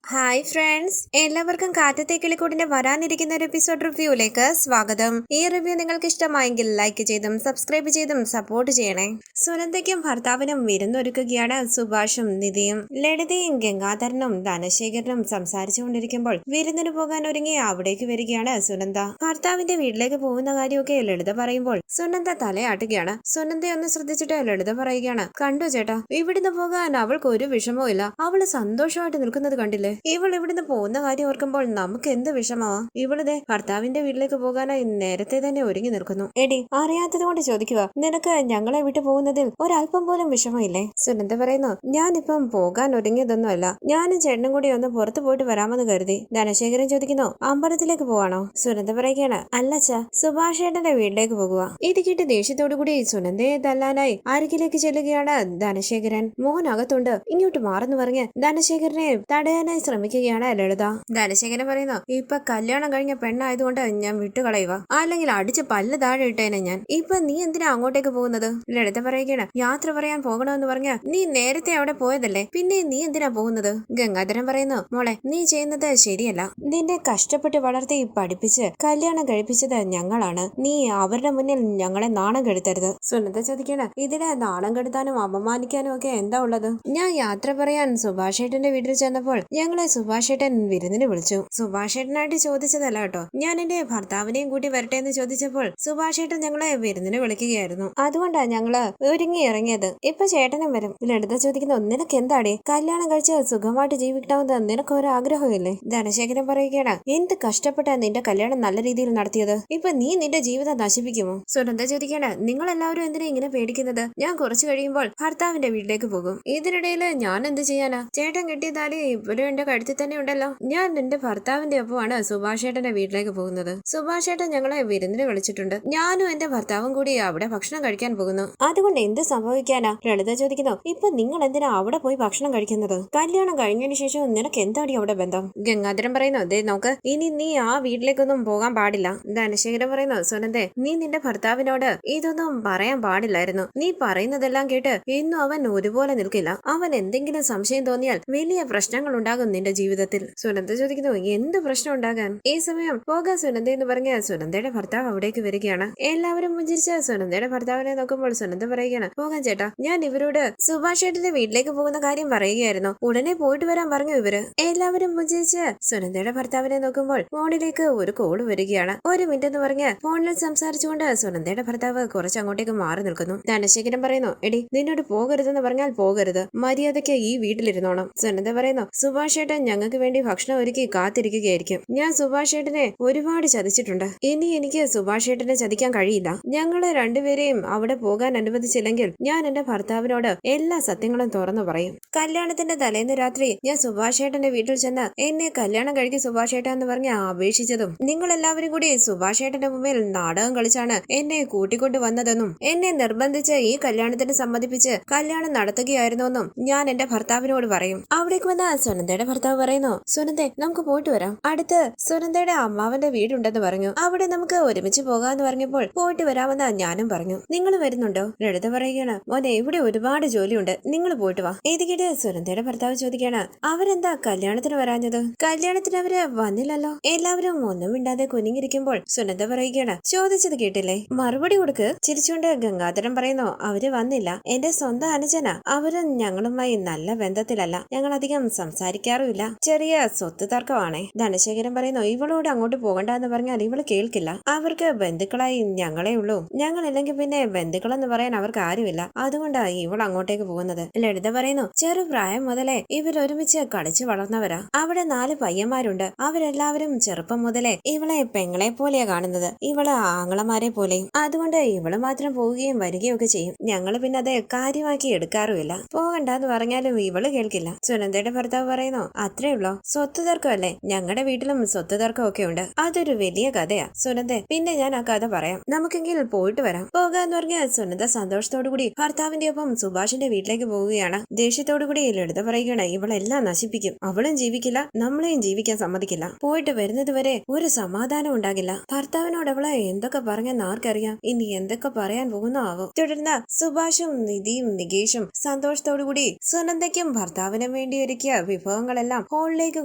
Hi friends, എല്ലാവർക്കും കാറ്റത്തെ കിളിക്കൂടിന്റെ വരാനിരിക്കുന്ന ഒരു എപ്പിസോഡ് റിവ്യൂയിലേക്ക് സ്വാഗതം. ഈ റിവ്യൂ നിങ്ങൾക്ക് ഇഷ്ടമായെങ്കിൽ ലൈക്ക് ചെയ്തും സബ്സ്ക്രൈബ് ചെയ്തും സപ്പോർട്ട് ചെയ്യണേ. സുനന്ദയ്ക്കും ഭർത്താവിനും വിരുന്നൊരുക്കുകയാണ് സുഭാഷും നിധിയും. ലളിതയും ഗംഗാധരനും ധനശേഖരനും സംസാരിച്ചുകൊണ്ടിരിക്കുമ്പോൾ വിരുന്നിന് പോകാൻ ഒരുങ്ങി അവിടേക്ക് വരികയാണ് സുനന്ദ. ഭർത്താവിന്റെ വീട്ടിലേക്ക് പോകുന്ന കാര്യമൊക്കെ ലളിത പറയുമ്പോൾ സുനന്ദ തലയാട്ടുകയാണ്. സുനന്ദയൊന്ന് ശ്രദ്ധിച്ചിട്ട് ലളിത പറയുകയാണ്, കണ്ടു ചേട്ടാ, ഇവിടുന്ന് പോകാൻ അവൾക്ക് ഒരു വിഷമവും ഇല്ല. അവള് സന്തോഷമായിട്ട് നിൽക്കുന്നത് കണ്ടില്ലേ? ഇവൾ ഇവിടുന്ന് പോകുന്ന കാര്യം ഓർക്കുമ്പോൾ നമുക്ക് എന്ത് വിഷമമാ. ഇവളിതെ ഭർത്താവിന്റെ വീട്ടിലേക്ക് പോകാനായി നേരത്തെ തന്നെ ഒരുങ്ങി നിൽക്കുന്നു. എടി, അറിയാത്തത് കൊണ്ട് ചോദിക്കുക, നിനക്ക് ഞങ്ങളെ വിട്ടു പോകുന്നതിൽ ഒരല്പം പോലും വിഷമമില്ലേ? സുനന്ദ പറയുന്നു, ഞാനിപ്പം പോകാൻ ഒരുങ്ങിയതൊന്നുമല്ല, ഞാനും ചേട്ടനും കൂടി ഒന്ന് പുറത്തു പോയിട്ട് വരാമെന്ന് കരുതി. ധനശേഖരൻ ചോദിക്കുന്നു, അമ്പലത്തിലേക്ക് പോവാണോ? സുനന്ദ പറയുകയാണ്, അല്ലച്ച, സുഭാഷ് ചേട്ടന്റെ വീട്ടിലേക്ക് പോകുക. ഇത് കേട്ട് ദേഷ്യത്തോടു കൂടി സുനന്ദയെ തല്ലാനായി അരികിലേക്ക് ചെല്ലുകയാണ് ധനശേഖരൻ. മോഹനകത്തുണ്ട്, ഇങ്ങോട്ട് മാറെന്ന് പറഞ്ഞ് ധനശേഖരനെ തടയാനായി ശ്രമിക്കുകയാണ് ലളിത. ധനശേഖരൻ പറയുന്നു, ഇപ്പൊ കല്യാണം കഴിഞ്ഞ പെണ്ണായതുകൊണ്ട് ഞാൻ വിട്ടുകളയുക, അല്ലെങ്കിൽ അടിച്ച് പല്ല് താഴെ ഇട്ടേനെ ഞാൻ. ഇപ്പൊ നീ എന്തിനാ അങ്ങോട്ടേക്ക് പോകുന്നത്? ലളിത പറയുകയാണ്, യാത്ര പറയാൻ പോകണമെന്ന് പറഞ്ഞ നീ നേരത്തെ അവിടെ പോയതല്ലേ, പിന്നെ നീ എന്തിനാ പോകുന്നത്? ഗംഗാധരൻ പറയുന്നു, മോളെ, നീ ചെയ്യുന്നത് ശരിയല്ല. നിന്നെ കഷ്ടപ്പെട്ട് വളർത്തി പഠിപ്പിച്ച് കല്യാണം കഴിപ്പിച്ചത് ഞങ്ങളാണ്. നീ അവരുടെ മുന്നിൽ ഞങ്ങളെ നാണം കെടുത്തരുത്. സുനന്ദ ചോദിക്കാണ്, ഇതിനെ നാണം കെടുത്താനും അപമാനിക്കാനും ഒക്കെ എന്താ ഉള്ളത്? ഞാൻ യാത്ര പറയാൻ സുഭാഷ് ഏട്ടന്റെ വീട്ടിൽ ചെന്നപ്പോൾ ഞങ്ങളെ സുഭാഷ് ഏട്ടൻ വിരുന്നിന് വിളിച്ചു. സുഭാഷ് ഏട്ടനായിട്ട് ചോദിച്ചതല്ല കേട്ടോ, ഞാൻ എന്റെ ഭർത്താവിനെയും കൂട്ടി വരട്ടെ എന്ന് ചോദിച്ചപ്പോൾ സുഭാഷ് ഏട്ടൻ ഞങ്ങളെ വിരുന്നിന് വിളിക്കുകയായിരുന്നു. അതുകൊണ്ടാ ഞങ്ങള് ഒരുങ്ങി ഇറങ്ങിയത്. ഇപ്പൊ ചേട്ടനും വരും. ലളിത ചോദിക്കുന്നു, നിനക്ക് എന്താടി, കല്യാണം കഴിച്ച് സുഖമായിട്ട് ജീവിക്കണമെന്ന് നിനക്ക് ഒരു ആഗ്രഹമില്ലേ? ധനശേഖരൻ പറയുകയാണ്, എന്ത് കഷ്ടപ്പെട്ടാ നിന്റെ കല്യാണം നല്ല രീതിയിൽ നടത്തിയത്, ഇപ്പൊ നീ നിന്റെ ജീവിതം നശിപ്പിക്കുമോ? സുനന്ദ ചോദിക്കാണ്, നിങ്ങൾ എല്ലാവരും എന്തിനാ ഇങ്ങനെ പേടിക്കുന്നത്? ഞാൻ കുറച്ചു കഴിയുമ്പോൾ ഭർത്താവിന്റെ വീട്ടിലേക്ക് പോകും. ഇതിനിടയിൽ ഞാൻ എന്ത് ചെയ്യാനാ? ചേട്ടൻ കിട്ടിയതാലേ ഇവരും എന്റെ കഴുത്തിൽ തന്നെ ഉണ്ടല്ലോ. ഞാൻ എന്റെ ഭർത്താവിന്റെ ഒപ്പമാണ് സുഭാഷ് ഏട്ടന്റെ വീട്ടിലേക്ക് പോകുന്നത്. സുഭാഷ് ഏട്ടൻ ഞങ്ങളെ വിരുന്നിന് വിളിച്ചിട്ടുണ്ട്. ഞാനും എന്റെ ഭർത്താവും കൂടി അവിടെ ഭക്ഷണം കഴിക്കാൻ പോകുന്നു. അതുകൊണ്ട് എന്ത് സംഭവിക്കാനാ? ലളിത ചോദിക്കുന്നു, ഇപ്പൊ നിങ്ങൾ എന്തിനാ അവിടെ പോയി ഭക്ഷണം കഴിക്കുന്നത്? കല്യാണം കഴിഞ്ഞതിന് ശേഷം നിനക്ക് എന്താടി അവിടെ ബന്ധം? ഗംഗാധരൻ പറയുന്നു, ദേ നോക്ക്, ഇനി നീ ആ വീട്ടിലേക്കൊന്നും പോകാൻ പാടില്ല. ധനശേഖരൻ പറയുന്നു, സുനന്ദേ, നീ നിന്റെ ഭർത്താവിനോട് ഇതൊന്നും പറയാൻ പാടില്ലായിരുന്നു. നീ പറയുന്നതെല്ലാം കേട്ട് ഇന്നും അവൻ ഒരുപോലെ നിൽക്കില്ല. അവൻ എന്തെങ്കിലും സംശയം തോന്നിയാൽ വലിയ പ്രശ്നങ്ങൾ ഉണ്ടാകും നിന്റെ ജീവിതത്തിൽ. സുനന്ദ ചോദിക്കുന്നു, എന്ത് പ്രശ്നം ഉണ്ടാകാൻ? ഈ സമയം പോകാൻ സുനന്ദ എന്ന് പറഞ്ഞ സുനന്ദയുടെ ഭർത്താവ് അവിടേക്ക് വരികയാണ്. എല്ലാവരും പുഞ്ചിരിച്ച സുനന്ദയുടെ ഭർത്താവിനെ നോക്കുമ്പോൾ സുനന്ദ പറയുകയാണ്, പോകാൻ ചേട്ടാ, ഞാൻ ഇവരോട് സുഭാഷ് ഏട്ടന്റെ വീട്ടിലേക്ക് പോകുന്ന കാര്യം പറയുകയായിരുന്നു. ഉടനെ പോയിട്ട് വരാൻ പറഞ്ഞു ഇവര്. എല്ലാവരും പുഞ്ചിരിച്ച് സുനന്ദയുടെ ഭർത്താവിനെ നോക്കുമ്പോൾ ഫോണിലേക്ക് ഒരു കോള് വരികയാണ്. ഒരു മിനിറ്റ് എന്ന് പറഞ്ഞ് ഫോണിൽ സംസാരിച്ചുകൊണ്ട് സുനന്ദയുടെ ഭർത്താവ് കുറച്ച് അങ്ങോട്ടേക്ക് മാറി നിൽക്കുന്നു. ധനശേഖരൻ പറയുന്നു, എടി, നിന്നോട് പോകരുതെന്ന് പറഞ്ഞാൽ പോകരുത്, മര്യാദയ്ക്ക് ഈ വീട്ടിലിരുന്നോണം. സുനന്ദ പറയുന്നു, സുഭാഷ് ഏട്ടൻ ഞങ്ങൾക്ക് വേണ്ടി ഭക്ഷണം ഒരുക്കി കാത്തിരിക്കുകയായിരിക്കും. ഞാൻ സുഭാഷ് ഏട്ടനെ ഒരുപാട് ചതിച്ചിട്ടുണ്ട്. ഇനി എനിക്ക് സുഭാഷ് ഏട്ടനെ ചതിക്കാൻ കഴിയില്ല. ഞങ്ങളെ രണ്ടുപേരെയും അവിടെ പോകാൻ അനുവദിച്ചില്ലെങ്കിൽ ഞാൻ എന്റെ ഭർത്താവിനോട് എല്ലാ സത്യങ്ങളും തുറന്നു പറയും. കല്യാണത്തിന്റെ തലേന്ന് രാത്രി ഞാൻ സുഭാഷ് ഏട്ടന്റെ വീട്ടിൽ ചെന്ന് എന്നെ കല്യാണം കഴിക്കും സുഭാഷ് ഏട്ടൻ എന്ന് പറഞ്ഞ് അപേക്ഷിച്ചതും നിങ്ങൾ എല്ലാവരും കൂടി സുഭാഷ് ഏട്ടന്റെ മുമ്പിൽ നാടകം കളിച്ചാണ് എന്നെ കൂട്ടിക്കൊണ്ടു വന്നതെന്നും എന്നെ നിർബന്ധിച്ച് ഈ കല്യാണത്തിന് സമ്മതിപ്പിച്ച് കല്യാണം നടത്തുകയായിരുന്നുവെന്നും ഞാൻ എന്റെ ഭർത്താവിനോട് പറയും. അവിടേക്ക് വന്ന സുനന്ദയുടെ ഭർത്താവ് പറയുന്നു, സുനന്ദേ, നമുക്ക് പോയിട്ട് വരാം. അടുത്ത് സുനന്ദയുടെ അമ്മാവന്റെ വീടുണ്ടെന്ന് പറഞ്ഞു. അവിടെ നമുക്ക് ഒരുമിച്ച് പോകാന്ന് പറഞ്ഞപ്പോൾ പോയിട്ട് വരാമെന്ന് ഞാനും പറഞ്ഞു. നിങ്ങൾ വരുന്നുണ്ടോ? ലളിത പറയുകയാണ്, മോനെ, ഇവിടെ ഒരുപാട് ജോലിയുണ്ട്, നിങ്ങൾ പോയിട്ട് വാ. ഇത് കേട്ട് സുനന്ദയുടെ ഭർത്താവ് ചോദിക്കുകയാണ്, അവരെന്താ കല്യാണത്തിന് വരാഞ്ഞത്? കല്യാണത്തിന് അവര് വന്നില്ലല്ലോ. എല്ലാവരും ഒന്നും മിണ്ടാതെ കുനിങ്ങിരിക്കുമ്പോൾ സുനന്ദ പറയുകയാണ്, ചോദിച്ചത് കേട്ടില്ലേ, മറുപടി കൊടുക്ക്. ചിരിച്ചുകൊണ്ട് ഗംഗാധരൻ പറയുന്നു, അവര് വന്നില്ല, എന്റെ സ്വന്തം അനുജനാ. അവര് ഞങ്ങളുമായി നല്ല ബന്ധത്തിലല്ല, ഞങ്ങൾ അധികം സംസാരിക്കാറുമില്ല, ചെറിയ സ്വത്ത് തർക്കമാണേ. ധനശേഖരൻ പറയുന്നു, ഇവളോട് അങ്ങോട്ട് പോകണ്ട എന്ന് പറഞ്ഞാൽ ഇവള് കേൾക്കില്ല. അവർക്ക് ബന്ധുക്കളായി ഞങ്ങളെ ഉള്ളൂ, ഞങ്ങളില്ലെങ്കിൽ പിന്നെ ബന്ധുക്കളെന്ന് പറയാൻ അവർക്ക് ആരുമില്ല, അതുകൊണ്ടാ ഇവൾ അങ്ങോട്ടേക്ക് പോകുന്നത്. ലളിത പറയുന്നു, ചെറുപ്രായം മുതലേ ഇവർ ഒരുമിച്ച് കളിച്ചു വളർന്നവരാ. അവിടെ 4 പയ്യന്മാരുണ്ട്. അവരെല്ലാവരും ചെറുപ്പം മുതലേ ഇവളെ പെങ്ങളെ പോലെയാ കാണുന്നത്, ഇവള് ആങ്ങളമാരെ പോലെയും. അതുകൊണ്ട് ഇവള് മാത്രം പോവുകയും വരികയും ഒക്കെ ചെയ്യും. ഞങ്ങള് പിന്നെ അത് കാര്യമാക്കി എടുക്കാറുമില്ല. പോകണ്ടെന്ന് പറഞ്ഞാലും ഇവള് കേൾക്കില്ല. സുനന്ദയുടെ ഭർത്താവ് പറയുന്നു, അത്രേ ഉള്ളോ? സ്വത്ത് തർക്കമല്ലേ? ഞങ്ങളുടെ വീട്ടിലും സ്വത്ത് തർക്കം ഒക്കെ ഉണ്ട്. അതൊരു വലിയ കഥയാ സുനന്ദേ. പിന്നെ ഞാൻ ആ കഥ പറയാം, നമുക്കെങ്കിൽ പോയിട്ട് വരാം. പോകാന്ന് പറഞ്ഞ സുനന്ദ സന്തോഷത്തോടു കൂടി ഭർത്താവിന്റെ ഒപ്പം സുഭാഷിന്റെ വീട്ടിലേക്ക് പോവുകയാണ്. ദേഷ്യത്തോടു കൂടി ലളിത പറയുകയാണ്, ഇവളെല്ലാം നശിപ്പിക്കും, അവളും ജീവിക്കില്ല, നമ്മളെയും ജീവിക്കാൻ സമ്മതിക്കില്ല. പോയിട്ട് വരുന്നത് വരെ ഒരു സമാധാനം ഉണ്ടാകില്ല. ഭർത്താവിനോട് അവളെ എന്തൊക്കെ പറഞ്ഞെന്ന് ആർക്കറിയാം, ഇനി എന്തൊക്കെ പറയാൻ പോകുന്നോ ആവോ. തുടർന്ന് സുഭാഷും നിധിയും നികേഷും സന്തോഷത്തോടു കൂടി സുനന്ദയ്ക്കും ഭർത്താവിനും വേണ്ടി ഒരുക്കിയ വിഭവങ്ങൾ സാധനങ്ങളെല്ലാം ഹോളിലേക്ക്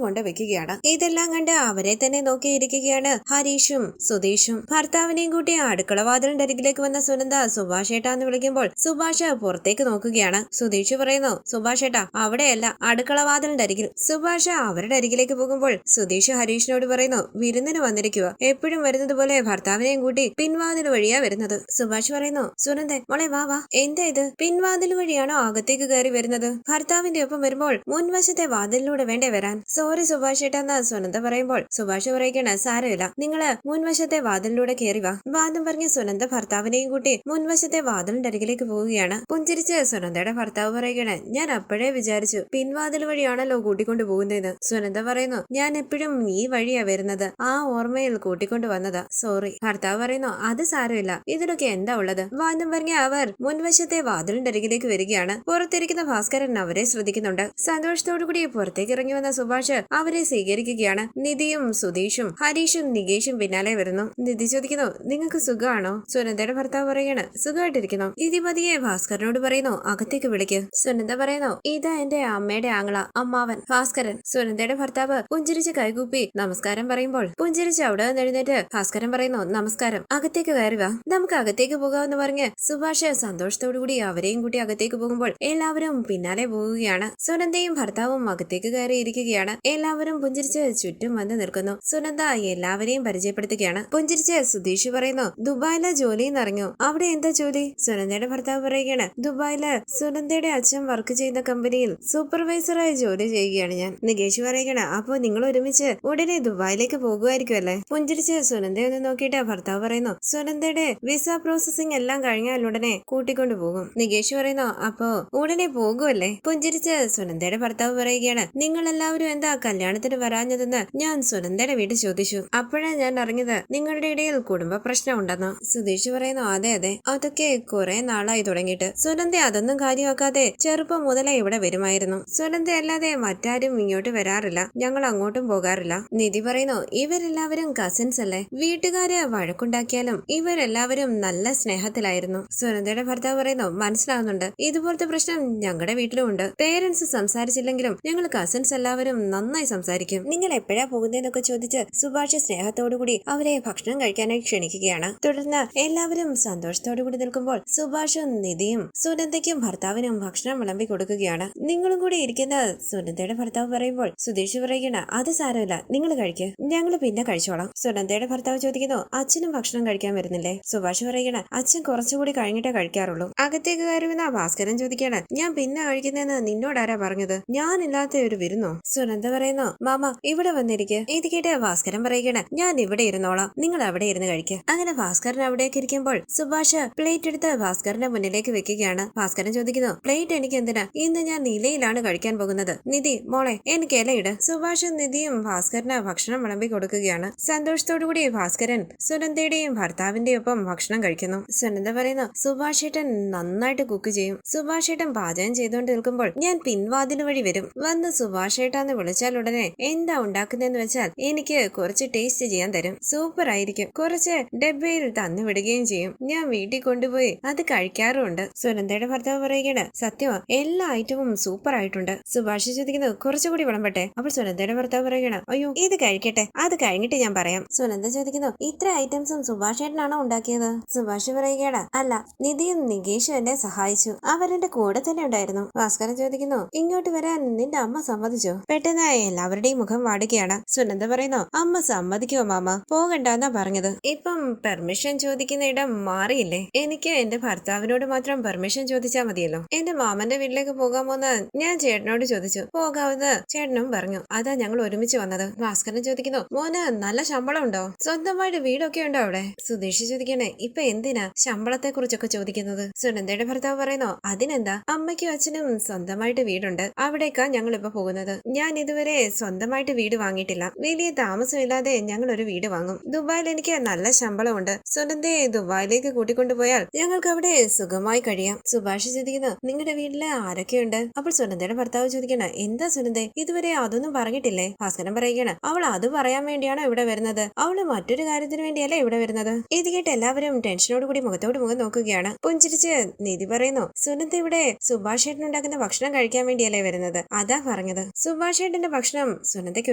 കൊണ്ടുവെക്കുകയാണ്. ഇതെല്ലാം കണ്ട് അവരെ തന്നെ നോക്കിയിരിക്കുകയാണ് ഹരീഷും സുധീഷും. ഭർത്താവിനെയും കൂട്ടി അടുക്കള വാതിലിന്റെ അരികിലേക്ക് വന്ന സുനന്ദ സുഭാഷ് ഏട്ടാന്ന് വിളിക്കുമ്പോൾ സുഭാഷ് പുറത്തേക്ക് നോക്കുകയാണ്. സുധീഷ് പറയുന്നു, സുഭാഷ് ഏട്ടാ അവിടെയല്ല, അടുക്കള വാതിലിന്റെ അരികിൽ. സുഭാഷ് അവരുടെ അരികിലേക്ക് പോകുമ്പോൾ സുധീഷ് ഹരീഷിനോട് പറയുന്നു, വിരുന്നിന് വന്നിരിക്കുക. എപ്പോഴും വരുന്നത് പോലെ ഭർത്താവിനെയും കൂട്ടി പിൻവാതിൽ വഴിയാ വരുന്നത്. സുഭാഷ് പറയുന്നു, സുനന്ദേ മോളെ വാ വാ. എന്താ ഇത്, പിൻവാതിൽ വഴിയാണോ അകത്തേക്ക് കയറി വരുന്നത്? ഭർത്താവിന്റെ ഒപ്പം വരുമ്പോൾ മുൻവശത്തെ വാതിലിലൂടെ വേണ്ടേ വരാൻ? സോറി സുഭാഷ് ഏട്ടാന്ന് സുനന്ദ പറയുമ്പോൾ സുഭാഷ് പറയുകയാണ്, സാരമില്ല, നിങ്ങള് മുൻവശത്തെ വാതിലിലൂടെ കയറി വാ. വാദം പറഞ്ഞ് സുനന്ദ ഭർത്താവിനെയും കൂട്ടി മുൻവശത്തെ വാതിലിന്റെ അരികിലേക്ക് പോവുകയാണ്. പുഞ്ചിരിച്ച് സുനന്ദയുടെ ഭർത്താവ് പറയുകയാണ്, ഞാൻ അപ്പോഴേ വിചാരിച്ചു പിൻവാതിൽ വഴിയാണല്ലോ കൂട്ടിക്കൊണ്ടു പോകുന്നതെന്ന്. സുനന്ദ പറയുന്നു, ഞാൻ എപ്പോഴും ഈ വഴിയാ വരുന്നത്, ആ ഓർമ്മയിൽ കൂട്ടിക്കൊണ്ടു വന്നതാ, സോറി. ഭർത്താവ് പറയുന്നു, അത് സാരമില്ല, ഇതിലൊക്കെ എന്താ ഉള്ളത്? വാദം പറഞ്ഞ അവർ മുൻവശത്തെ വാതിലിന്റെ അരികിലേക്ക് വരികയാണ്. പുറത്തിരിക്കുന്ന ഭാസ്കരൻ അവരെ ശ്രദ്ധിക്കുന്നുണ്ട്. സന്തോഷത്തോടു കൂടി പുറത്തേക്ക് ഇറങ്ങി വന്ന സുഭാഷ് അവരെ സ്വീകരിക്കുകയാണ്. നിധിയും സുധീഷും ഹരീഷും നികേഷും പിന്നാലെ വരുന്നു. നിധി ചോദിക്കുന്നു, നിങ്ങൾക്ക് സുഖമാണോ? സുനന്ദയുടെ ഭർത്താവ് പറയുകയാണ്, സുഖമായിട്ടിരിക്കുന്നു. നിധി പതിയെ ഭാസ്കരനോട് പറയുന്നു, അകത്തേക്ക് വിളിക്ക്. സുനന്ദ പറയുന്നു, ഇതാ എന്റെ അമ്മയുടെ ആങ്ങള അമ്മാവൻ ഭാസ്കരൻ. സുനന്ദയുടെ ഭർത്താവ് പുഞ്ചിരിച്ച് കൈകൂപ്പി നമസ്കാരം പറയുമ്പോൾ പുഞ്ചിരിച്ച് അവിടെ നിന്ന് എഴുന്നേറ്റ് ഭാസ്കരൻ പറയുന്നു, നമസ്കാരം, അകത്തേക്ക് കയറി വാ, നമുക്ക് അകത്തേക്ക് പോകാമെന്ന് പറഞ്ഞ് സുഭാഷ് സന്തോഷത്തോടു കൂടി അവരെയും കൂട്ടി അകത്തേക്ക് പോകുമ്പോൾ എല്ലാവരും പിന്നാലെ പോവുകയാണ്. സുനന്ദയും ഭർത്താവും അകത്തേക്ക് കയറി ഇരിക്കുകയാണ്. എല്ലാവരും പുഞ്ചിരിച്ച് ചുറ്റും വന്ന് നിൽക്കുന്നു. സുനന്ദ എല്ലാവരെയും പരിചയപ്പെടുത്തുകയാണ്. പുഞ്ചിരിച്ച് സുധീഷ് പറയുന്നു, ദുബായിലെ ജോലിന്ന് അറിഞ്ഞു, അവിടെ എന്താ ജോലി? സുനന്ദയുടെ ഭർത്താവ് പറയുകയാണ്, ദുബായില് സുനന്ദയുടെ അച്ഛൻ വർക്ക് ചെയ്യുന്ന കമ്പനിയിൽ സൂപ്പർവൈസറായി ജോലി ചെയ്യുകയാണ് ഞാൻ. നികേഷ് പറയുകയാണ്, അപ്പോ നിങ്ങൾ ഒരുമിച്ച് ഉടനെ ദുബായിലേക്ക് പോകുമായിരിക്കും അല്ലേ? പുഞ്ചിരിച്ച് സുനന്ദയെ ഒന്ന് നോക്കിയിട്ട് ഭർത്താവ് പറയുന്നു, സുനന്ദയുടെ വിസ പ്രോസസിംഗ് എല്ലാം കഴിഞ്ഞാൽ ഉടനെ കൂട്ടിക്കൊണ്ടു പോകും. നികേഷ് പറയുന്നു, അപ്പോ ഉടനെ പോകുമല്ലേ? പുഞ്ചിരിച്ച് സുനന്ദയുടെ ഭർത്താവ് പറയുകയാണ്, നിങ്ങൾ എല്ലാവരും എന്താ കല്യാണത്തിന് വരാഞ്ഞതെന്ന് ഞാൻ സുനന്ദയുടെ വീട്ടിൽ ചോദിച്ചു. അപ്പോഴാണ് ഞാൻ അറിഞ്ഞത് നിങ്ങളുടെ ഇടയിൽ കുടുംബ പ്രശ്നം ഉണ്ടെന്ന്. സുധീഷ് പറയുന്നു, അതെ അതെ, അതൊക്കെ കുറെ നാളായി തുടങ്ങിയിട്ട്. സുനന്ദ അതൊന്നും കാര്യമാക്കാതെ ചെറുപ്പം മുതലേ ഇവിടെ വരുമായിരുന്നു. സുനന്ദ അല്ലാതെ മറ്റാരും ഇങ്ങോട്ട് വരാറില്ല, ഞങ്ങൾ അങ്ങോട്ടും പോകാറില്ല. നിധി പറയുന്നു, ഇവരെല്ലാവരും കസിൻസ് അല്ലേ? വീട്ടുകാര് വഴക്കുണ്ടാക്കിയാലും ഇവരെല്ലാവരും നല്ല സ്നേഹത്തിലായിരുന്നു. സുനന്ദയുടെ ഭർത്താവ് പറയുന്നു, മനസ്സിലാവുന്നുണ്ട്, ഇതുപോലത്തെ പ്രശ്നം ഞങ്ങളുടെ വീട്ടിലും ഉണ്ട്. പേരൻസ് സംസാരിച്ചില്ലെങ്കിലും ഞങ്ങൾ കസിൻസ് എല്ലാവരും നന്നായി സംസാരിക്കും. നിങ്ങൾ എപ്പോഴാ പോകുന്നതെന്നൊക്കെ ചോദിച്ച് സുഭാഷ് സ്നേഹത്തോടുകൂടി അവരെ ഭക്ഷണം കഴിക്കാനായി ക്ഷണിക്കുകയാണ്. തുടർന്ന് എല്ലാവരും സന്തോഷത്തോടു കൂടി നിൽക്കുമ്പോൾ സുഭാഷും നിധിയും സുനന്ദയ്ക്കും ഭർത്താവിനും ഭക്ഷണം വിളമ്പി കൊടുക്കുകയാണ്. നിങ്ങളും കൂടി ഇരിക്കുന്ന സുനന്ദയുടെ ഭർത്താവ് പറയുമ്പോൾ സുധീഷ് പറയുകയാണ്, അത് സാരമില്ല, നിങ്ങൾ കഴിക്ക്, ഞങ്ങൾ പിന്നെ കഴിച്ചോളാം. സുനന്ദയുടെ ഭർത്താവ് ചോദിക്കുന്നു, അച്ഛനും ഭക്ഷണം കഴിക്കാൻ വരുന്നില്ലേ? സുഭാഷ് പറയുകയാണ്, അച്ഛൻ കുറച്ചുകൂടി കഴിഞ്ഞിട്ടേ കഴിക്കാറുള്ളൂ. അകത്തേക്ക് കയറുന്ന ഭാസ്കരൻ ചോദിക്കുകയാണ്, ഞാൻ പിന്നെ കഴിക്കുന്നതെന്ന് നിന്നോടാരാ പറഞ്ഞത്? ഞാനില്ലാത്ത ഒരു വിരുന്നോ? സുനന്ദ പറയുന്നു, മാമ ഇവിടെ വന്നിരിക്കെ. ഇത് കേട്ട് ഭാസ്കരൻ പറയുകയാണ്, ഞാൻ ഇവിടെ ഇരുന്നോളാം, നിങ്ങൾ അവിടെ ഇരുന്ന് കഴിക്കുക. അങ്ങനെ ഭാസ്കരൻ അവിടേക്ക് ഇരിക്കുമ്പോൾ സുഭാഷ് പ്ലേറ്റ് എടുത്ത് ഭാസ്കരന്റെ മുന്നിലേക്ക് വെക്കുകയാണ്. ഭാസ്കരൻ ചോദിക്കുന്നു, പ്ലേറ്റ് എനിക്ക് എന്തിനാ? ഇന്ന് ഞാൻ ഇലയിലാണ് കഴിക്കാൻ പോകുന്നത്. നിധി മോളെ എനിക്ക് ഇലയിട്. സുഭാഷും നിധിയും ഭാസ്കരന് ഭക്ഷണം വിളമ്പി കൊടുക്കുകയാണ്. സന്തോഷത്തോടു കൂടി ഭാസ്കരൻ സുനന്ദയുടെയും ഭർത്താവിന്റെ ഒപ്പം ഭക്ഷണം കഴിക്കുന്നു. സുനന്ദ പറയുന്നു, സുഭാഷ് ഏട്ടൻ നന്നായിട്ട് കുക്ക് ചെയ്യും. സുഭാഷ് ഏട്ടൻ പാചകം ചെയ്തുകൊണ്ട് നിൽക്കുമ്പോൾ ഞാൻ പിൻവാതിൽ വഴി വരും. വന്ന് സുഭാഷ് ഏട്ടാന്ന് വിളിച്ചാൽ ഉടനെ എന്താ ഉണ്ടാക്കുന്നതെന്ന് വെച്ചാൽ എനിക്ക് കുറച്ച് ടേസ്റ്റ് ചെയ്യാൻ തരും. സൂപ്പർ ആയിരിക്കും. കുറച്ച് ഡബ്ബയിൽ തന്നു വിടുകയും ചെയ്യും. ഞാൻ വീട്ടിൽ കൊണ്ടുപോയി അത് കഴിക്കാറുമുണ്ട്. സുനന്ദയുടെ ഭർത്താവ് പറയുകയാണ്, സത്യമാ, എല്ലാ ഐറ്റവും സൂപ്പർ ആയിട്ടുണ്ട്. സുഭാഷ് ചോദിക്കുന്നു, കുറച്ചുകൂടി വിളമ്പട്ടെ? അപ്പോൾ സുനന്ദയുടെ ഭർത്താവ് പറയുകയാണ്, അയ്യോ ഇത് കഴിക്കട്ടെ, അത് കഴിഞ്ഞിട്ട് ഞാൻ പറയാം. സുനന്ദ ചോദിക്കുന്നു, ഇത്ര ഐറ്റംസും സുഭാഷ് ഏട്ടനാണോ ഉണ്ടാക്കിയത്? സുഭാഷ് പറയുകയാണ്, അല്ല, നിധിയും നികേഷും എന്നെ സഹായിച്ചു, അവരെന്റെ കൂടെ തന്നെ ഉണ്ടായിരുന്നു. ഭാസ്കരൻ ചോദിക്കുന്നു, ഇങ്ങോട്ട് വരാൻ നിന്റെ അമ്മ സമ്മതിച്ചോ? പെട്ടെന്ന് എല്ലാവരുടെയും മുഖം വാടുകയാണ്. സുനന്ദ പറയുന്നു, അമ്മ സമ്മതിക്കുമോ മാമ? പോകണ്ടെന്നാ പറഞ്ഞത്. ഇപ്പം പെർമിഷൻ ചോദിക്കുന്ന ഇടം മാറിയില്ലേ? എനിക്ക് എന്റെ ഭർത്താവിനോട് മാത്രം പെർമിഷൻ ചോദിച്ചാൽ മതിയല്ലോ. എന്റെ മാമന്റെ വീട്ടിലേക്ക് പോകാമോന്ന് ഞാൻ ചേട്ടനോട് ചോദിച്ചു. പോകാമെന്ന് ചേട്ടനും പറഞ്ഞു. അതാ ഞങ്ങൾ ഒരുമിച്ച് വന്നത്. ഭാസ്കരൻ ചോദിക്കുന്നു, മോന് നല്ല ശമ്പളം ഉണ്ടോ? സ്വന്തമായിട്ട് വീടൊക്കെ ഉണ്ടോ അവിടെ? സുധീഷ് ചോദിക്കണേ, ഇപ്പൊ എന്തിനാ ശമ്പളത്തെ കുറിച്ചൊക്കെ ചോദിക്കുന്നത്? സുനന്ദയുടെ ഭർത്താവ് പറയുന്നു, അതിനെന്താ, അമ്മയ്ക്കും അച്ഛനും സ്വന്തമായിട്ട് വീടുണ്ട്, അവിടേക്കാ ഞങ്ങൾ ഇപ്പൊ പോകുന്നത്. ഞാൻ ഇതുവരെ സ്വന്തമായിട്ട് വീട് വാങ്ങിയിട്ടില്ല. വലിയ താമസമില്ലാതെ ഞങ്ങൾ ഒരു വീട് വാങ്ങും. ദുബായിൽ എനിക്ക് നല്ല ശമ്പളമുണ്ട്. സുനന്ദയെ ദുബായിലേക്ക് കൂട്ടിക്കൊണ്ടുപോയാൽ ഞങ്ങൾക്ക് അവിടെ സുഖമായി കഴിയാം. സുഭാഷ് ചോദിക്കുന്നു, നിങ്ങളുടെ വീട്ടില് ആരൊക്കെയുണ്ട്? അപ്പോൾ സുനന്ദയുടെ ഭർത്താവ് ചോദിക്കണ, എന്താ സുനന്ദ, ഇതുവരെ അതൊന്നും പറഞ്ഞിട്ടില്ലേ? ഭാസ്കരൻ പറയുകയാണ്, അവൾ അത് പറയാൻ വേണ്ടിയാണോ ഇവിടെ വരുന്നത്? അവള് മറ്റൊരു കാര്യത്തിന് വേണ്ടിയല്ലേ ഇവിടെ വരുന്നത്? ഇത് കേട്ട് എല്ലാവരും ടെൻഷനോട് കൂടി മുഖത്തോട് മുഖം നോക്കുകയാണ്. പുഞ്ചിരിച്ച് നിധി പറയുന്നു, സുനന്ദ ഇവിടെ സുഭാഷ് ഏട്ടനുണ്ടാക്കുന്ന ഭക്ഷണം കഴിക്കാൻ വേണ്ടിയല്ലേ വരുന്നത്? അതാ പറഞ്ഞത്. സുഭാഷ് ഏട്ടന്റെ ഭക്ഷണം സുനന്ദയ്ക്ക്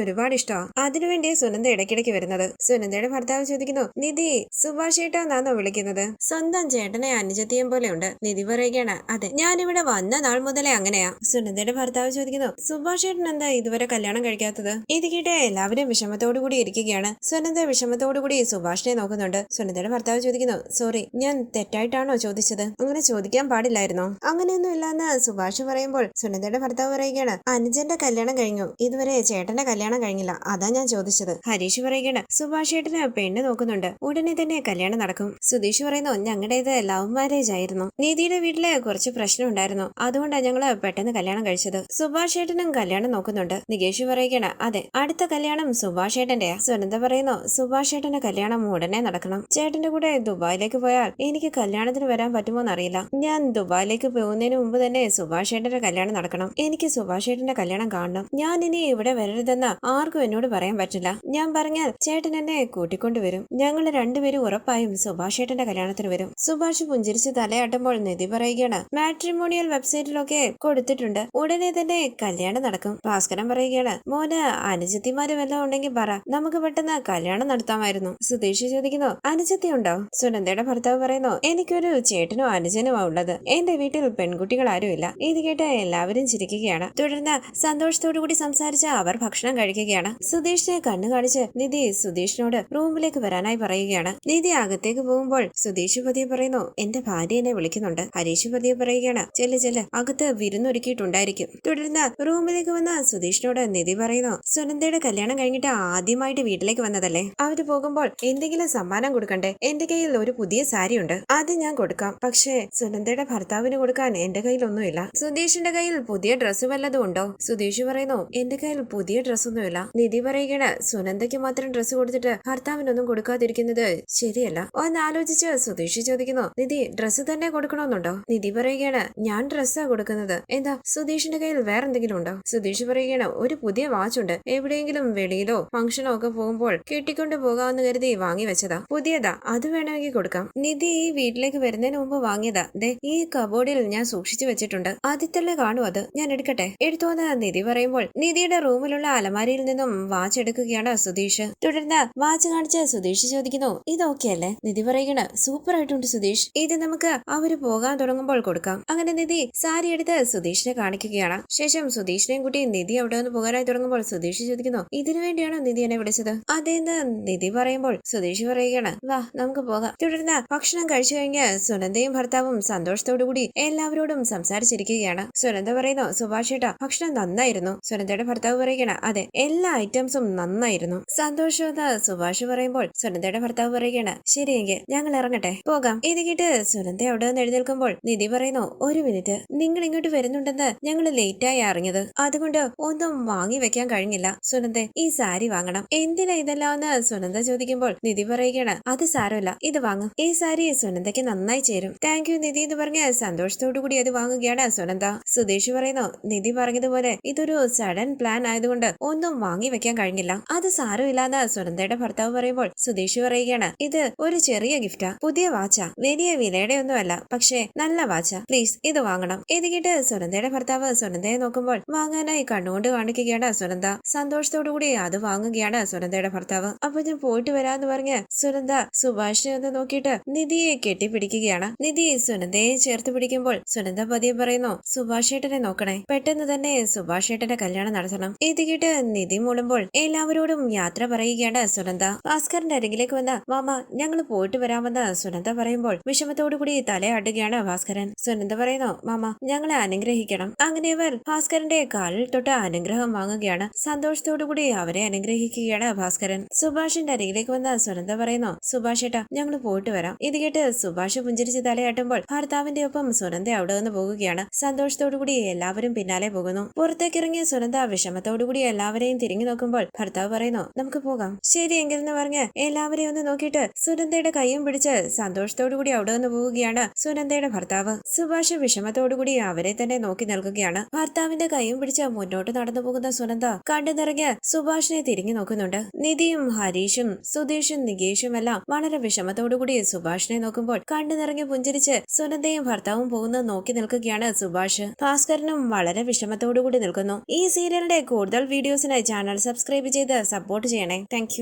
ഒരുപാട് ഇഷ്ടമാണ്. അതിനുവേണ്ടി സുനന്ദ ഇടയ്ക്കിടയ്ക്ക് വരുന്നത്. സുനന്ദയുടെ ഭർത്താവ് ചോദിക്കുന്നു, നിധി സുഭാഷ് ഏട്ടാന്നാണോ വിളിക്കുന്നത്? സ്വന്തം ചേട്ടനെ അനുജത്തിയും പോലെ ഉണ്ട്. നിധി പറയുകയാണ്, അതെ, ഞാനിവിടെ വന്ന നാൾ മുതലേ അങ്ങനെയാ. സുനന്ദയുടെ ഭർത്താവ് ചോദിക്കുന്നു, സുഭാഷ് ഏട്ടൻ എന്താ ഇതുവരെ കല്യാണം കഴിക്കാത്തത്? ഇത് കേട്ട് എല്ലാവരും വിഷമത്തോടു കൂടി ഇരിക്കുകയാണ്. സുനന്ദ വിഷമത്തോടു കൂടി സുഭാഷിനെ നോക്കുന്നുണ്ട്. സുനന്ദയുടെ ഭർത്താവ് ചോദിക്കുന്നു, സോറി, ഞാൻ തെറ്റായിട്ടാണോ ചോദിച്ചത്? അങ്ങനെ ചോദിക്കാൻ പാടില്ലായിരുന്നോ? അങ്ങനെയൊന്നും ഇല്ലാന്ന് സുഭാഷ് പറയുമ്പോൾ സുനന്ദയുടെ ഭർത്താവ് പറയുകയാണ്, അനുജന്റെ കല്യാണം കഴിഞ്ഞു, ഇതുവരെ ചേട്ടന്റെ കല്യാണം കഴിഞ്ഞില്ല, അതാ ഞാൻ ചോദിച്ചത്. ഹരീഷ് പറയുകയാണ്, സുഭാഷ് ഏട്ടന് പെണ്ണ് നോക്കുന്നുണ്ട്, ഉടനെ തന്നെ കല്യാണം നടക്കും. സുധീഷ് പറയുന്നു, ഞങ്ങളുടേത് ലവ് മാരേജ് ആയിരുന്നു. നീതിയുടെ വീട്ടില് കുറച്ച് പ്രശ്നം ഉണ്ടായിരുന്നു, അതുകൊണ്ടാണ് ഞങ്ങള് പെട്ടെന്ന് കല്യാണം കഴിച്ചത്. സുഭാഷ് ഏട്ടനും കല്യാണം നോക്കുന്നുണ്ട്. നികേഷ് പറയുകയാണ്, അതെ, അടുത്ത കല്യാണം സുഭാഷ് ഏട്ടന്റെയാ. സുനന്ദ പറയുന്നു, സുഭാഷ് ഏട്ടന്റെ കല്യാണം ഉടനെ നടക്കണം. ചേട്ടന്റെ കൂടെ ദുബായിലേക്ക് പോയാൽ എനിക്ക് കല്യാണത്തിന് വരാൻ പറ്റുമോന്നറിയില്ല. ഞാൻ ദുബായിലേക്ക് പോകുന്നതിന് മുമ്പ് തന്നെ സുഭാഷ് ഏട്ടന്റെ കല്യാണം നടക്കണം. എനിക്ക് സുഭാഷ് ഏട്ടന്റെ കല്യാണം കാണണം. ഞാൻ ഇനി ഇവിടെ വരരുതെന്ന് ആർക്കും എന്നോട് പറയാൻ പറ്റില്ല. ഞാൻ പറഞ്ഞാൽ ചേട്ടൻ എന്നെ കൂട്ടിക്കൊണ്ടുവരും. ഞങ്ങൾ രണ്ടുപേരും ഉറപ്പായും സുഭാഷ് ഏട്ടന്റെ കല്യാണത്തിന് വരും. സുഭാഷ് പുഞ്ചിരിച്ച് തലയാട്ടുമ്പോൾ നിധി പറയുകയാണ്, മാട്രിമോണിയൽ വെബ്സൈറ്റിലൊക്കെ കൊടുത്തിട്ടുണ്ട്, ഉടനെ തന്നെ കല്യാണം നടക്കും. ഭാസ്കരൻ പറയുകയാണ്, മോന് അനുജത്തിമാര് വല്ലതും ഉണ്ടെങ്കിൽ പറ, നമുക്ക് പെട്ടെന്ന് കല്യാണം നടത്താമായിരുന്നു. സുധീഷ് ചോദിക്കുന്നു, അനുജത്തി ഉണ്ടോ? സുനന്ദയുടെ ഭർത്താവ് പറയുന്നു, എനിക്കൊരു ചേട്ടനോ അനുജനുമാ ഉള്ളത്. എന്റെ വീട്ടിൽ പെൺകുട്ടികൾ ആരുമില്ല. ഇത് കേട്ട് എല്ലാവരും ചിരിക്കുകയാണ്. തുടർന്ന് സന്തോഷത്തോടു കൂടി സംസാരിച്ച അവർ ഭക്ഷണം കഴിക്കുകയാണ്. സുധീഷിനെ കണ്ണു കാണിച്ച് നിധി സുധീഷിനോട് റൂമിലേക്ക് വരാനായി പറയുകയാണ്. നിധി അകത്തേക്ക് പോകുമ്പോൾ സുധീഷ് പതിയെ പറയുന്നു, എന്റെ ഭാര്യ എന്നെ വിളിക്കുന്നുണ്ട്. ഹരീഷ് പതിയെ പറയുകയാണ്, ചെല്ല് അകത്ത് വിരുന്നൊരുക്കിയിട്ടുണ്ടായിരിക്കും. തുടർന്ന് റൂമിലേക്ക് വന്ന സുധീഷിനോട് നിധി പറയുന്നു, സുനന്ദയുടെ കല്യാണം കഴിഞ്ഞിട്ട് ആദ്യമായിട്ട് വീട്ടിലേക്ക് വന്നതല്ലേ, അവര് പോകുമ്പോൾ എന്തെങ്കിലും സമ്മാനം കൊടുക്കണ്ടേ? എന്റെ കയ്യിൽ ഒരു പുതിയ സാരി ഉണ്ട്, അത് ഞാൻ കൊടുക്കാം. പക്ഷേ സുനന്ദയുടെ ഭർത്താവിന് കൊടുക്കാൻ എന്റെ കയ്യിലൊന്നുമില്ല. സുധീഷിന്റെ കയ്യിൽ പുതിയ ഡ്രസ്സ് വല്ലതും ഉണ്ടോ? സുധീഷ് പറയുന്നു, എന്റെ കയ്യിൽ പുതിയ ഡ്രസ്സൊന്നുമില്ല. നിധി പറയുകയാണ്, സുനന്ദയ്ക്ക് മാത്രം ഡ്രസ്സ് കൊടുത്തിട്ട് ഭർത്താവിനൊന്നും കൊടുക്കാതിരിക്കുന്നത് ശരിയല്ല. ഒന്ന് ആലോചിച്ച് സുധീഷ് ചോദിക്കുന്നു, നിധി ഡ്രസ്സ് തന്നെ കൊടുക്കണമെന്നുണ്ടോ? നിധി പറയുകയാണ്, ഞാൻ ഡ്രസ്സാ കൊടുക്കുന്നത്. എന്താ സുധീഷിന്റെ കയ്യിൽ വേറെ എന്തെങ്കിലും ഉണ്ടോ? സുധീഷ് പറയുകയാണ്, ഒരു പുതിയ വാച്ച് ഉണ്ട്, എവിടെയെങ്കിലും വെളിയിലോ ഫംഗ്ഷനോ ഒക്കെ പോകുമ്പോൾ കെട്ടിക്കൊണ്ട് പോകാമെന്ന് കരുതി വാങ്ങി വെച്ചതാ, പുതിയതാ, അത് വേണമെങ്കിൽ കൊടുക്കാം. നിധി ഈ വീട്ടിലേക്ക് വരുന്നതിന് മുമ്പ് വാങ്ങിയതാ, ദേ ഈ കബോർഡിൽ ഞാൻ സൂക്ഷിച്ചു വെച്ചിട്ടുണ്ട്, ആദ്യത്തല്ലേ കാണൂ, അത് ഞാൻ എടുക്കട്ടെ? എടുത്തോന്ന് നിധി പറയുമ്പോൾ നിധിയുടെ റൂമിലുള്ള അലമാരിയിൽ നിന്നും വാച്ച് എടുക്കുകയാണ് സുധീഷ്. തുടർന്ന് വാച്ച് കാണിച്ച് സുധീഷ് ചോദിക്കുന്നു, ഇത് ഓക്കെ അല്ലേ? നിധി പറയുകയാണ്, സൂപ്പർ ആയിട്ടുണ്ട് സുധീഷ്, ഇത് നമുക്ക് അവര് പോകാൻ തുടങ്ങുമ്പോൾ കൊടുക്കാം. അങ്ങനെ നിധി സാരി എടുത്ത് സുധീഷിനെ കാണിക്കുകയാണ്. ശേഷം സുധീഷിനെയും കൂട്ടി നിധി അവിടെ നിന്ന് പോകാനായി തുടങ്ങുമ്പോൾ സുധീഷ് ചോദിക്കുന്നു, ഇതിനു വേണ്ടിയാണോ നിധി എന്നെ വിളിച്ചത്? അതേന്ന് നിധി പറയുമ്പോൾ സുധീഷ് പറയുകയാണ്, വാ നമുക്ക് പോകാം. തുടർന്ന് ഭക്ഷണം കഴിച്ചു കഴിഞ്ഞ് സുനന്ദയും ഭർത്താവും സന്തോഷത്തോടുകൂടി എല്ലാവരോടും സംസാരിച്ചിരിക്കുകയാണ്. സുനന്ദ പറയുന്നു, സുഭാഷ് ഏട്ടാ ഭക്ഷണം നന്നായിരുന്നു. സുനന്ദയുടെ ഭർത്താവ് പറയുകയാണ്, അതെ, എല്ലാ ഐറ്റംസും നന്നായിരുന്നു. സന്തോഷമെന്ന് സുഭാഷ് പറയുമ്പോൾ സുനന്ദയുടെ ഭർത്താവ് പറയുകയാണ്, ശരിയെങ്കിൽ ഞങ്ങൾ ഇറങ്ങട്ടെ, പോകാം. ഇത് കേട്ട് സുനന്ദ അവിടെ നിന്ന് എഴുന്നേൽക്കുമ്പോൾ നിധി പറയുന്നു, ഒരു മിനിറ്റ്, നിങ്ങൾ ഇങ്ങോട്ട് വരുന്നുണ്ടെന്ന് ഞങ്ങൾ ലേറ്റായി അറിഞ്ഞത്, അതുകൊണ്ട് ഒന്നും വാങ്ങി വെക്കാൻ കഴിഞ്ഞില്ല. സുനന്ദ ഈ സാരി വാങ്ങണം. എന്തിനാ ഇതെല്ലാം എന്ന് സുനന്ദ ചോദിക്കുമ്പോൾ നിധി പറയുകയാണ്, അത് സാരമില്ല, ഇത് വാങ്ങും, ഈ സാരി സുനന്ദയ്ക്ക് നന്നായി ചേരും. താങ്ക് യു നിധി എന്ന് പറഞ്ഞ് സന്തോഷത്തോടു കൂടി അത് വാങ്ങുകയാണ് സുനന്ദ. സുധീഷ് പറയുന്നു, നിധി പറഞ്ഞതുപോലെ ഇതൊരു സഡൻ പ്ലാൻ ആയതുകൊണ്ട് ഒന്നും വാങ്ങി വെക്കാൻ കഴിഞ്ഞില്ല. അത് സാരമില്ലാന്ന് സുനന്ദയുടെ ഭർത്താവ് പറയുമ്പോൾ സുധീഷ് പറയുകയാണ്, ഇത് ഒരു ചെറിയ ഗിഫ്റ്റാ, പുതിയ വാച്ചാ, വലിയ വിലയുടെ ഒന്നുമല്ല, പക്ഷേ നല്ല വാച്ചാ, പ്ലീസ് ഇത് വാങ്ങണം. ഇത് കേട്ട് സുനന്ദയുടെ ഭർത്താവ് സുനന്ദയെ നോക്കുമ്പോൾ വാങ്ങാനായി കണ്ണുകൊണ്ട് കാണിക്കുകയാണ് സുനന്ദ. സന്തോഷത്തോടു കൂടി അത് വാങ്ങുകയാണ് സുനന്ദയുടെ ഭർത്താവ്. അപ്പൊ ഞാൻ പോയിട്ട് വരാന്ന് പറഞ്ഞ് സുനന്ദ സുഭാഷിനെ ഒന്ന് നോക്കിയിട്ട് നിധിയെ കെട്ടിപ്പിടിക്കുകയാണ്. നിധി സുനന്ദയെ ചേർത്ത് പിടിക്കുമ്പോൾ സുനന്ദ പതിയെ പറയുന്നു, സുഭാഷ് ഏട്ടനെ നോക്കണേ, പെട്ടെന്ന് തന്നെ സുഭാഷ് ഏട്ടന്റെ കല്യാണം നടത്തണം. ഇത് കേട്ട് നിധി മൂളുമ്പോൾ എല്ലാവരോടും യാത്ര പറയുകയാണ് സുനന്ദ. ഭാസ്കറിന്റെ അരികിലേക്ക് വന്ന മാമ ഞങ്ങൾ പോയിട്ട് വരാമെന്ന് സുനന്ദ പറയുമ്പോൾ വിഷമത്തോടുകൂടി തലയാട്ടുകയാണ് ഭാസ്കരൻ. സുനന്ദ പറയുന്നു, മാമ ഞങ്ങളെ അനുഗ്രഹിക്കണം. അങ്ങനെ അവർ ഭാസ്കരന്റെ കാലിൽ തൊട്ട് അനുഗ്രഹം വാങ്ങുകയാണ്. സന്തോഷത്തോടുകൂടി അവരെ അനുഗ്രഹിക്കുകയാണ് ഭാസ്കരൻ. സുഭാഷിന്റെ അരികിലേക്ക് വന്ന സുനന്ദ പറയുന്നു, സുഭാഷ് ഏട്ടാ ഞങ്ങൾ പോയിട്ട് വരാം. ഇത് കേട്ട് സുഭാഷ് പുഞ്ചിരിച്ച് തലയാട്ടുമ്പോൾ ഭർത്താവിന്റെ ഒപ്പം സുനന്ദ അവിടെ നിന്ന് പോകുകയാണ്. സന്തോഷത്തോടുകൂടി എല്ലാവരും പിന്നാലെ പോകുന്നു. പുറത്തേക്കിറങ്ങിയ സുനന്ദ വിഷമത്തോടുകൂടി എല്ലാവരെയും തിരിഞ്ഞു നോക്കുമ്പോൾ ഭർത്താവ് പറയുന്നു, നമുക്ക് പോകാം. ശരിയെങ്കിൽ എന്ന് പറഞ്ഞ് എല്ലാവരെയും ഒന്ന് നോക്കിയിട്ട് സുനന്ദയുടെ കൈയും പിടിച്ച് സന്തോഷത്തോടുകൂടി അവിടെ നിന്ന് പോവുകയാണ് സുനന്ദയുടെ ഭർത്താവ്. സുഭാഷ് വിഷമത്തോടുകൂടി അവരെ തന്നെ നോക്കി നിൽക്കുകയാണ്. ഭർത്താവിന്റെ കൈയും പിടിച്ച് മുന്നോട്ട് നടന്നു പോകുന്ന സുനന്ദ കണ്ടു നിറഞ്ഞ് സുഭാഷിനെ തിരിഞ്ഞു നോക്കുന്നുണ്ട്. നിധിയും ഹരീഷും സുധീഷും നികേഷും എല്ലാം വളരെ വിഷമത്തോടുകൂടി സുഭാഷിനെ നോക്കുമ്പോൾ കണ്ടു നിറഞ്ഞ് പുഞ്ചിരിച്ച് സുനന്ദയും ഭർത്താവും പോകുന്നത് നോക്കി നിൽക്കുകയാണ് സുഭാഷ്. ഭാസ്കരനും വളരെ വിഷമത്തോടുകൂടി നിൽക്കുന്നു. കൊടുക്കുന്നു. ഈ സീരിയലിന്റെ കൂടുതൽ വീഡിയോസിനായി ചാനൽ സബ്സ്ക്രൈബ് ചെയ്ത് സപ്പോർട്ട് ചെയ്യണേ. താങ്ക്